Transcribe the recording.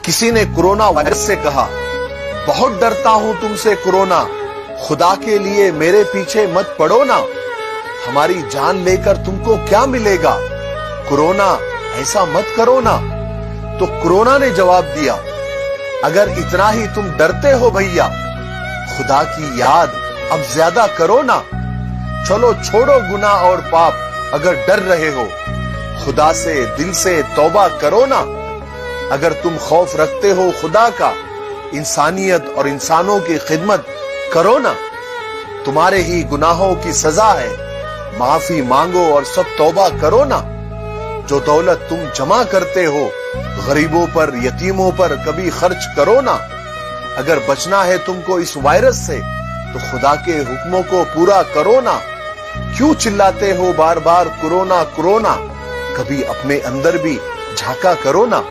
کسی نے corona virus سے کہا، بہت ڈرتا ہوں تم سے کورونا، خدا کے لیے میرے پیچھے مت پڑو نا، ہماری جان لے کر تم کو کیا ملے گا، کورونا ایسا مت کرو نا۔ تو کورونا نے جواب دیا، اگر اتنا ہی تم ڈرتے ہو بھیا، خدا کی یاد اب زیادہ کرو نا، چلو چھوڑو گناہ اور پاپ، اگر ڈر رہے ہو خدا سے دل سے توبہ کرو نا۔ اگر تم خوف رکھتے ہو خدا کا، انسانیت اور انسانوں کی خدمت کرو نا، تمہارے ہی گناہوں کی سزا ہے، معافی مانگو اور سب توبہ کرو نا۔ جو دولت تم جمع کرتے ہو غریبوں پر یتیموں پر کبھی خرچ کرو نا۔ اگر بچنا ہے تم کو اس وائرس سے تو خدا کے حکموں کو پورا کرو نا۔ کیوں چلاتے ہو بار بار کورونا کورونا، کبھی اپنے اندر بھی جھانکا کرو نا۔